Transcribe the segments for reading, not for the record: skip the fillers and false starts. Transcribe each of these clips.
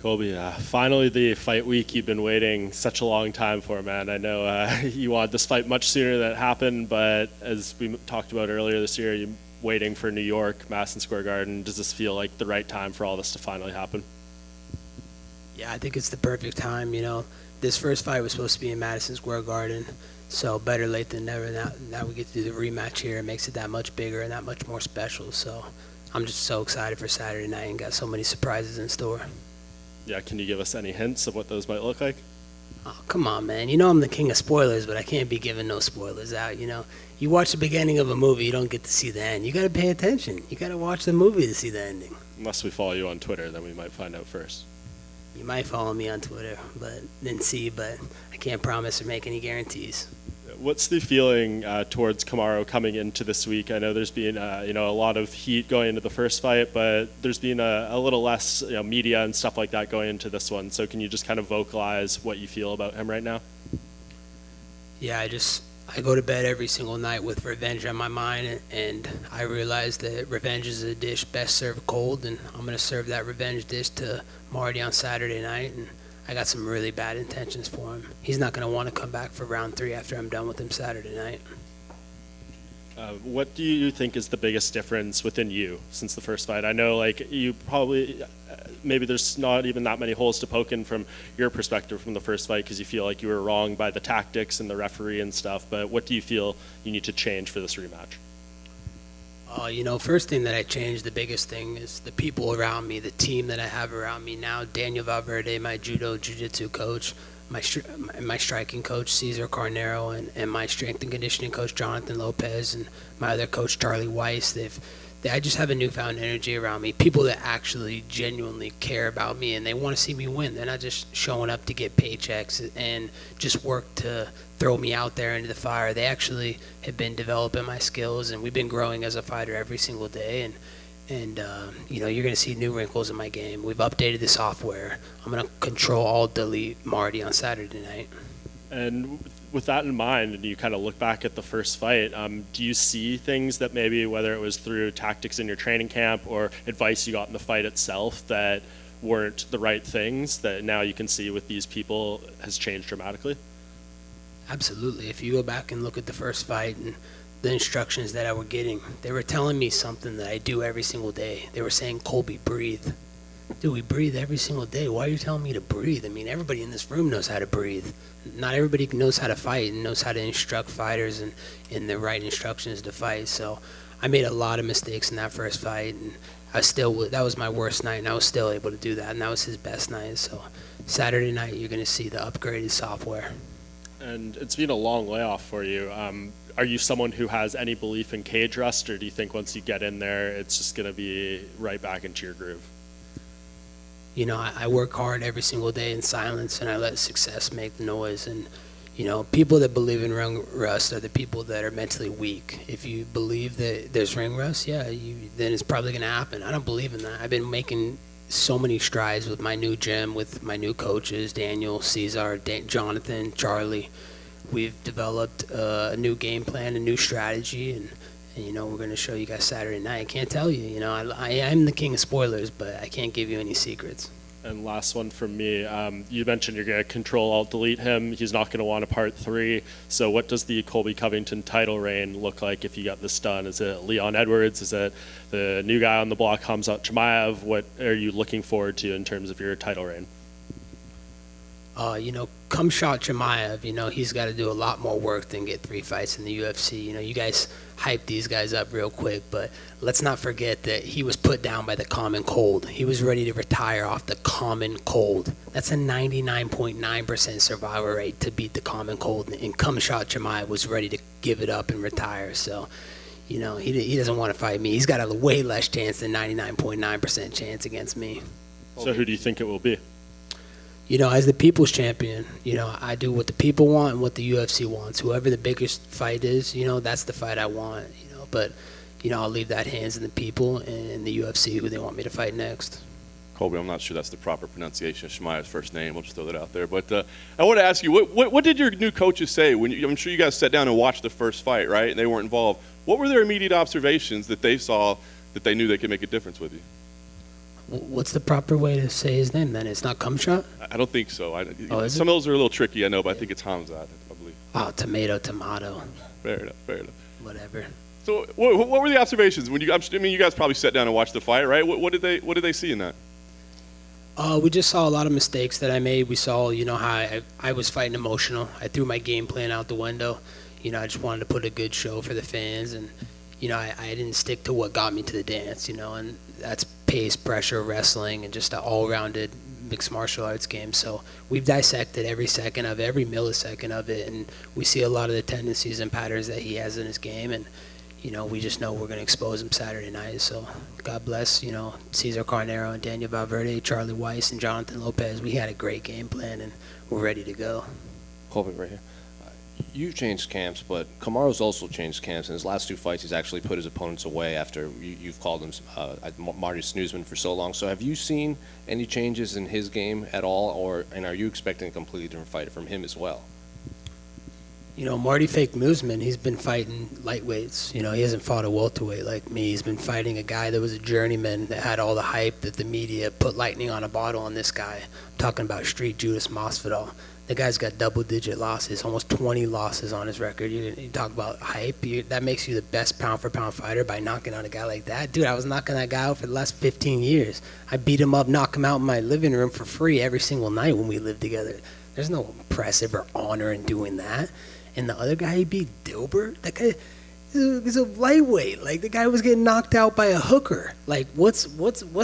Colby, finally the fight week you've been waiting such a long time for, man. I know you wanted this fight much sooner than it happened, but as we talked about earlier this year, you're waiting for New York, Madison Square Garden. Does this feel like the right time for all this to finally happen? Yeah, I think it's the perfect time. This first fight was supposed to be in Madison Square Garden, so better late than never. Now we get to do the rematch here. It makes it that much bigger and that much more special. So I'm just so excited for Saturday night and got so many surprises in store. Yeah, can you give us any hints of what those might look like? Oh, come on, man. I'm the king of spoilers, but I can't be giving no spoilers out, You watch the beginning of a movie, you don't get to see the end. You got to pay attention. You got to watch the movie to see the ending. Unless we follow you on Twitter, then we might find out first. You might follow me on Twitter, but I can't promise or make any guarantees. What's the feeling towards Kamaru coming into this week? I know there's been a lot of heat going into the first fight, but there's been a little less media and stuff like that going into this one. So can you just kind of vocalize what you feel about him right now? Yeah, I go to bed every single night with revenge on my mind, and I realize that revenge is a dish best served cold, and I'm going to serve that revenge dish to Marty on Saturday night, and I got some really bad intentions for him. He's not going to want to come back for round 3 after I'm done with him Saturday night. What do you think is the biggest difference within you since the first fight? I know you probably, maybe there's not even that many holes to poke in from your perspective from the first fight because you feel like you were wrong by the tactics and the referee and stuff, but what do you feel you need to change for this rematch? First thing that I changed, the biggest thing is the people around me, the team that I have around me now. Daniel Valverde, my jiu-jitsu coach, my striking coach, Cesar Carnero, and my strength and conditioning coach, Jonathan Lopez, and my other coach, Charlie Weiss. I just have a newfound energy around me, people that actually genuinely care about me, and they want to see me win. They're not just showing up to get paychecks and just work to throw me out there into the fire. They actually have been developing my skills, and we've been growing as a fighter every single day, and you're going to see new wrinkles in my game. We've updated the software. I'm going to control alt delete Marty on Saturday night. And with that in mind, and you kind of look back at the first fight, do you see things that maybe, whether it was through tactics in your training camp or advice you got in the fight itself, that weren't the right things that now you can see with these people has changed dramatically? Absolutely. If you go back and look at the first fight and the instructions that I were getting, they were telling me something that I do every single day. They were saying, Colby, breathe. Dude, we breathe every single day. Why are you telling me to breathe? I mean, everybody in this room knows how to breathe. Not everybody knows how to fight and knows how to instruct fighters and in the right instructions to fight. So I made a lot of mistakes in that first fight, and that was my worst night, and I was still able to do that, and that was his best night. So Saturday night, you're going to see the upgraded software. And it's been a long layoff for you. Are you someone who has any belief in cage rust, or do you think once you get in there, it's just going to be right back into your groove? I work hard every single day in silence, and I let success make the noise. And, people that believe in ring rust are the people that are mentally weak. If you believe that there's ring rust, then it's probably going to happen. I don't believe in that. I've been making so many strides with my new gym, with my new coaches, Daniel, Cesar, Jonathan, Charlie. We've developed a new game plan, a new strategy, and we're going to show you guys Saturday night. I can't tell you, I am the king of spoilers, but I can't give you any secrets. And last one from me, you mentioned you're going to control alt delete him. He's not going to want a part 3. So what does the Colby Covington title reign look like if you got this done? Is it Leon Edwards? Is it the new guy on the block, Khamzat Chimaev? What are you looking forward to in terms of your title reign? Khamzat Chimaev, he's got to do a lot more work than get 3 fights in the UFC. You guys hype these guys up real quick, but let's not forget that he was put down by the common cold. He was ready to retire off the common cold. That's a 99.9% survival rate to beat the common cold, and Khamzat Chimaev was ready to give it up and retire. So, he doesn't want to fight me. He's got a way less chance than 99.9% chance against me. So who do you think it will be? As the people's champion, I do what the people want and what the UFC wants. Whoever the biggest fight is, that's the fight I want, But, I'll leave that hands in the people and the UFC who they want me to fight next. Colby, I'm not sure that's the proper pronunciation of Chimaev's first name. We'll just throw that out there. But I want to ask you, what did your new coaches say? I'm sure you guys sat down and watched the first fight, right? And they weren't involved. What were their immediate observations that they saw that they knew they could make a difference with you? What's the proper way to say his name then? It's not Cumshot? I don't think so. Is Some of those are a little tricky, I know, but I think it's Hamzat, I believe. Oh, tomato. Fair enough, fair enough. Whatever. So what were the observations when you? I mean, you guys probably sat down and watched the fight, right? What did they see in that? We just saw a lot of mistakes that I made. We saw, how I was fighting emotional. I threw my game plan out the window. I just wanted to put a good show for the fans, and I didn't stick to what got me to the dance. And that's pace, pressure, wrestling, and just an all-rounded mixed martial arts game. So we've dissected every second of it, every millisecond of it, and we see a lot of the tendencies and patterns that he has in his game, and we just know we're going to expose him Saturday night. So God bless, Cesar Carnero and Daniel Valverde, Charlie Weiss, and Jonathan Lopez. We had a great game plan, and we're ready to go. Colby, right here. You've changed camps, but Kamaru's also changed camps. In his last 2 fights, he's actually put his opponents away after you've called him Marty Snoozman for so long. So have you seen any changes in his game at all, and are you expecting a completely different fight from him as well? Marty Fake Newsman, he's been fighting lightweights. He hasn't fought a welterweight like me. He's been fighting a guy that was a journeyman that had all the hype that the media put lightning on a bottle on this guy. I'm talking about Street Judas Masvidal. The guy's got double-digit losses, almost 20 losses on his record. You talk about hype. That makes you the best pound-for-pound fighter by knocking out a guy like that. Dude, I was knocking that guy out for the last 15 years. I beat him up, knock him out in my living room for free every single night when we lived together. There's no impressive or honor in doing that. And the other guy he beat, Dilbert, that guy is a lightweight. Like, the guy was getting knocked out by a hooker. Like, what's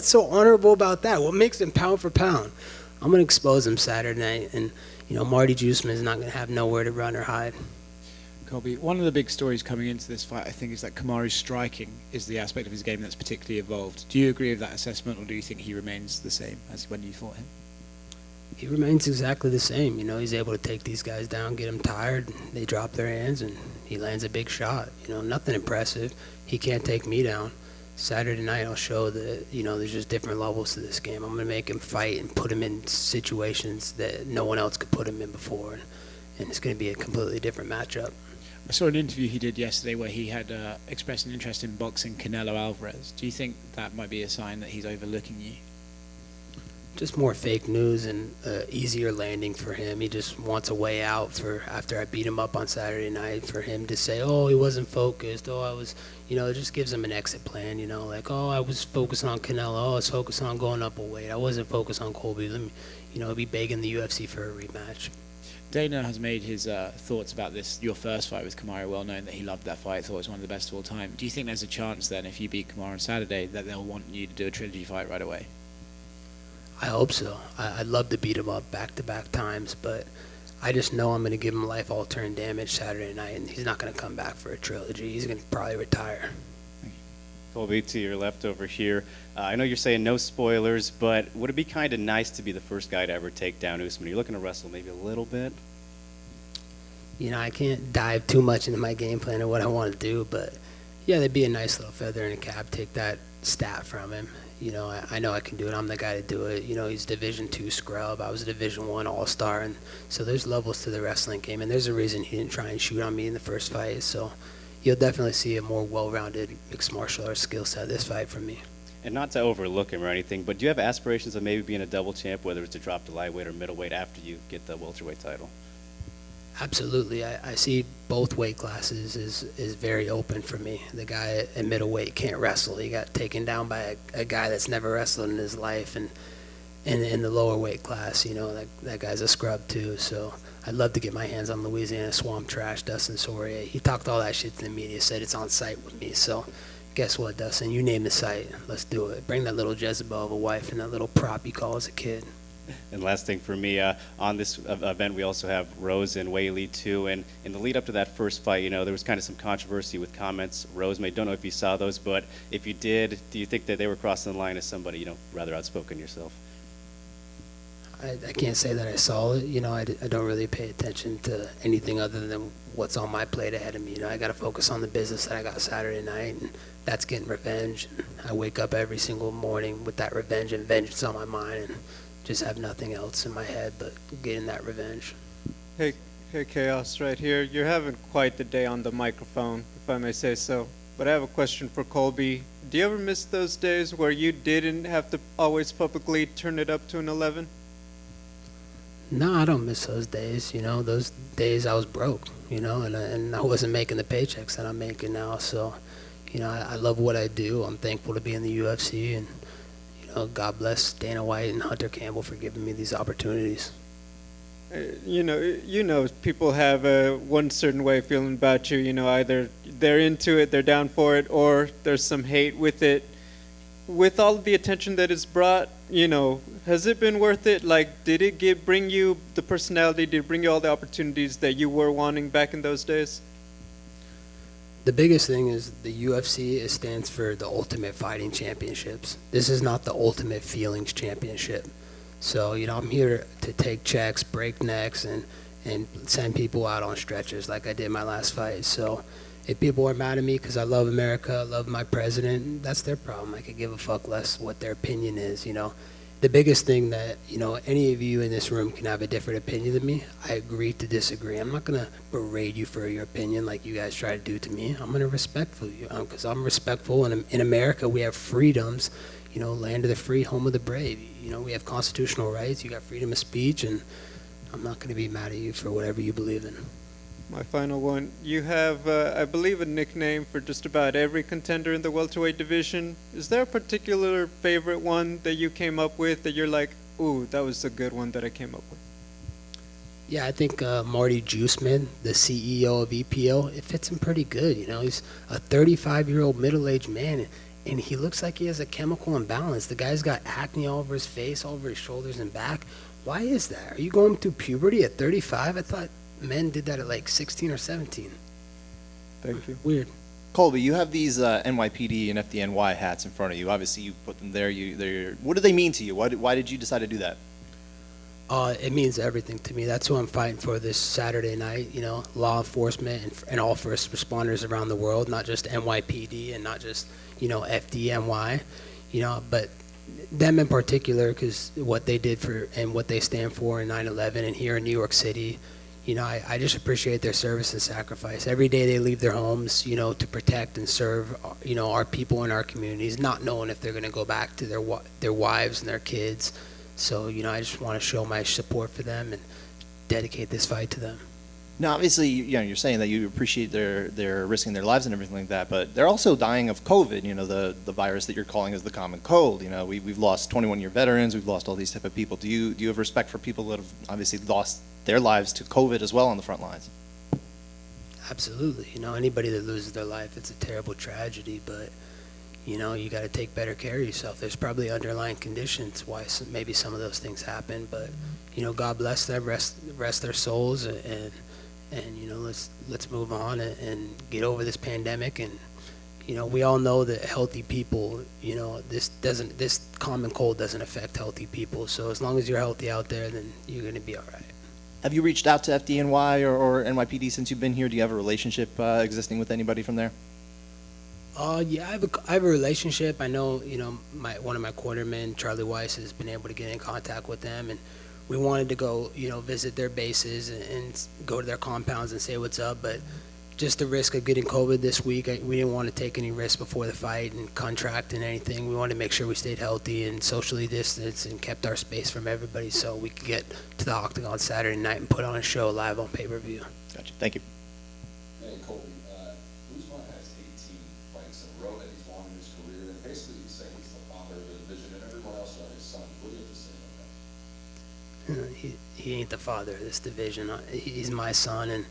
so honorable about that? What makes him pound for pound? I'm going to expose him Saturday night, and Marty Juiceman is not going to have nowhere to run or hide. Colby, one of the big stories coming into this fight, I think, is that Kamaru's striking is the aspect of his game that's particularly evolved. Do you agree with that assessment, or do you think he remains the same as when you fought him? He remains exactly the same. He's able to take these guys down, get them tired, they drop their hands, and he lands a big shot. Nothing impressive. He can't take me down. Saturday night I'll show that, there's just different levels to this game. I'm going to make him fight and put him in situations that no one else could put him in before, and it's going to be a completely different matchup. I saw an interview he did yesterday where he had expressed an interest in boxing Canelo Alvarez. Do you think that might be a sign that he's overlooking you? Just more fake news and easier landing for him. He just wants a way out for after I beat him up on Saturday night for him to say, oh, he wasn't focused. Oh, I was, it just gives him an exit plan, like, oh, I was focused on Canelo. Oh, I was focused on going up a weight. I wasn't focused on Colby. Let me, be begging the UFC for a rematch. Dana has made his thoughts about your first fight with Kamaru well known, that he loved that fight, thought it was one of the best of all time. Do you think there's a chance then, if you beat Kamaru on Saturday, that they'll want you to do a trilogy fight right away? I hope so. I'd love to beat him up back-to-back times, but I just know I'm going to give him life-altering damage Saturday night, and he's not going to come back for a trilogy. He's going to probably retire. Colby, to your left over here. I know you're saying no spoilers, but would it be kind of nice to be the first guy to ever take down Usman? Are you looking to wrestle maybe a little bit? I can't dive too much into my game plan or what I want to do, but yeah, there'd be a nice little feather in a cap, take that stat from him. I know I can do it. I'm the guy to do it. He's Division II scrub. I was a Division I All-Star, and so there's levels to the wrestling game, and there's a reason he didn't try and shoot on me in the first fight. So you'll definitely see a more well-rounded mixed martial arts skill set this fight from me. And not to overlook him or anything, but do you have aspirations of maybe being a double champ, whether it's to drop to lightweight or middleweight after you get the welterweight title? Absolutely. I see both weight classes is very open for me. The guy at middleweight can't wrestle. He got taken down by a guy that's never wrestled in his life. And in the lower weight class, that guy's a scrub too. So I'd love to get my hands on Louisiana Swamp Trash, Dustin Poirier. He talked all that shit to the media, said it's on site with me. So guess what, Dustin? You name the site. Let's do it. Bring that little Jezebel of a wife and that little prop you call as a kid. And last thing for me, on this event, we also have Rose and Whaley too. And in the lead up to that first fight, there was kind of some controversy with comments Rose made. Don't know if you saw those, but if you did, do you think that they were crossing the line as somebody, rather outspoken yourself? I can't say that I saw it. I don't really pay attention to anything other than what's on my plate ahead of me. I got to focus on the business that I got Saturday night, and that's getting revenge. I wake up every single morning with that revenge and vengeance on my mind, and just have nothing else in my head but getting that revenge. Hey, Chaos, right here. You're having quite the day on the microphone, if I may say so. But I have a question for Colby. do you ever miss those days where you didn't have to always publicly turn it up to an 11? No, I don't miss those days. Those days I was broke, and I wasn't making the paychecks that I'm making now. So, I love what I do. I'm thankful to be in the UFC, and, God bless Dana White and Hunter Campbell for giving me these opportunities. People have one certain way of feeling about you. Either they're into it, they're down for it, or there's some hate with it. With all of the attention that it's brought, has it been worth it? Like, did it bring you the personality? Did it bring you all the opportunities that you were wanting back in those days? The biggest thing is the UFC stands for the Ultimate Fighting Championships. This is not the Ultimate Feelings Championship. So, I'm here to take checks, break necks, and send people out on stretchers like I did my last fight. So if people are mad at me because I love America, I love my president, that's their problem. I could give a fuck less what their opinion is, The biggest thing that, any of you in this room can have a different opinion than me. I agree to disagree. I'm not going to berate you for your opinion like you guys try to do to me. I'm going to respect you because I'm respectful. And in America, we have freedoms, land of the free, home of the brave. We have constitutional rights. You got freedom of speech, and I'm not going to be mad at you for whatever you believe in. My final one. You have, I believe, a nickname for just about every contender in the welterweight division. Is there a particular favorite one that you came up with that you're like, ooh, that was a good one that I came up with? Yeah, I think Marty Juiceman, the CEO of EPO, it fits him pretty good. He's a 35-year-old middle-aged man, and he looks like he has a chemical imbalance. The guy's got acne all over his face, all over his shoulders and back. Why is that? Are you going through puberty at 35? I thought men did that at like 16 or 17. Thank you. Weird. Colby, you have these NYPD and FDNY hats in front of you. Obviously, you put them there. What do they mean to you? Why did you decide to do that? It means everything to me. That's who I'm fighting for this Saturday night. Law enforcement and all first responders around the world, not just NYPD and not just FDNY, but them in particular, because what they did for and what they stand for in 9/11 and here in New York City. I just appreciate their service and sacrifice. Every day they leave their homes, to protect and serve, our people in our communities, not knowing if they're going to go back to their wives and their kids. So, I just want to show my support for them and dedicate this fight to them. Now, obviously, you're saying that you appreciate their risking their lives and everything like that, but they're also dying of COVID. The virus that you're calling is the common cold. We've lost 21-year veterans. We've lost all these type of people. Do you have respect for people that have obviously lost their lives to COVID as well on the front lines? Absolutely. Anybody that loses their life, it's a terrible tragedy, but you got to take better care of yourself. There's probably underlying conditions why maybe some of those things happen, but God bless them, rest their souls, and let's move on and get over this pandemic. And we all know that healthy people, this common cold doesn't affect healthy people. So as long as you're healthy out there, then you're going to be all right. Have you reached out to FDNY or NYPD since you've been here? Do you have a relationship existing with anybody from there? Yeah, I have a relationship. I know, one of my quartermen, Charlie Weiss, has been able to get in contact with them, and we wanted to go, visit their bases and go to their compounds and say what's up. But just the risk of getting COVID this week, we didn't want to take any risks before the fight and contracting anything. We wanted to make sure we stayed healthy and socially distanced and kept our space from everybody so we could get to the Octagon Saturday night and put on a show live on pay-per-view. Gotcha. Thank you. Hey, Colby, Usman has 18 fights in a row that he's won in his career, and basically he's saying he's the father of the division, and everyone else are his son. What do you have to say about that? He ain't the father of this division. He's my son, and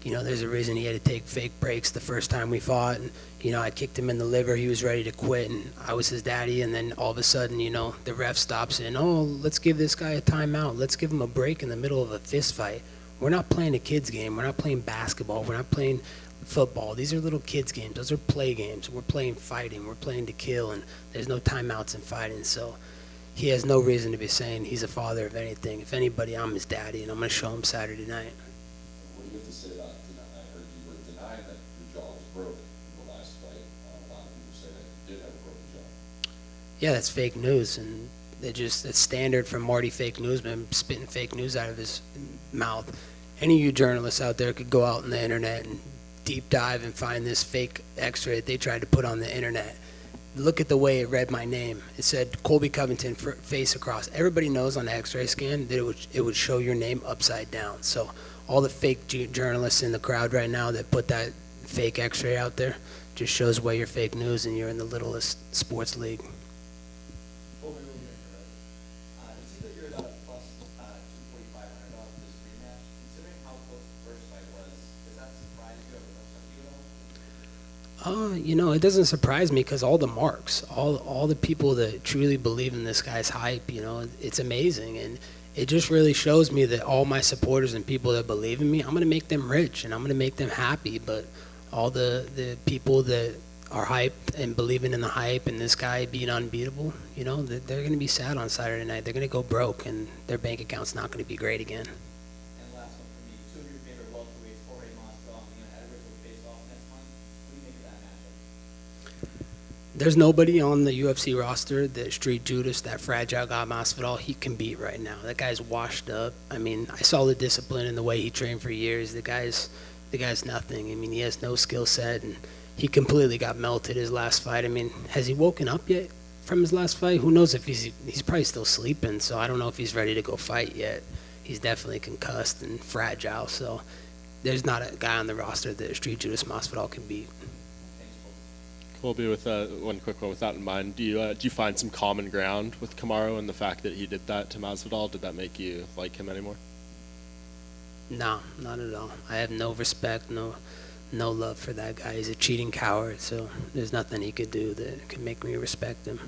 there's a reason he had to take fake breaks the first time we fought. And I kicked him in the liver. He was ready to quit, and I was his daddy. And then all of a sudden, the ref stops and let's give this guy a timeout. Let's give him a break in the middle of a fist fight. We're not playing a kids game. We're not playing basketball. We're not playing football. These are little kids games. Those are play games. We're playing fighting. We're playing to kill, and there's no timeouts in fighting. So he has no reason to be saying he's a father of anything. If anybody, I'm his daddy, and I'm going to show him Saturday night. What do you have to say about, I heard you were denying that your jaw was broken in the last fight. A lot of people say that you did have a broken jaw. Yeah, that's fake news, and it's standard for Marty Fake Newsman spitting fake news out of his mouth. Any of you journalists out there could go out on the internet and deep dive and find this fake x-ray that they tried to put on the internet. look at the way it read my name. It said Colby Covington, face across. Everybody knows on the X-ray scan that it would show your name upside down. So all the fake journalists in the crowd right now that put that fake X-ray out there just shows why you're fake news and you're in the littlest sports league. It seems that you're about plus 245 underdog for this rematch. Considering how close the first fight was, does that surprise you or upset you at all? You know, it doesn't surprise me because all the marks, all the people that truly believe in this guy's hype, you know, it's amazing. And it just really shows me that all my supporters and people that believe in me, I'm going to make them rich and I'm going to make them happy. But all the people that are hyped and believing in the hype and this guy being unbeatable, you know, they're going to be sad on Saturday night. They're going to go broke and their bank account's not going to be great again. And last one for me, two of your favorite welterweights, Jorge Masvidal and Leon Edwards, will face off next month. What do you make of that matchup? There's nobody on the UFC roster that Street Judas, that fragile guy Masvidal, he can beat right now. That guy's washed up. I mean, I saw the discipline and the way he trained for years. The guy's nothing. I mean, he has no skill set, and he completely got melted his last fight. I mean, has he woken up yet from his last fight? Who knows if he's probably still sleeping, so I don't know if he's ready to go fight yet. He's definitely concussed and fragile, so there's not a guy on the roster that Street Judas Masvidal can beat. Colby, with one quick one with that in mind, do you find some common ground with Kamaru and the fact that he did that to Masvidal? Did that make you like him anymore? No, not at all. I have no respect, no love for that guy. He's a cheating coward, so there's nothing he could do that could make me respect him.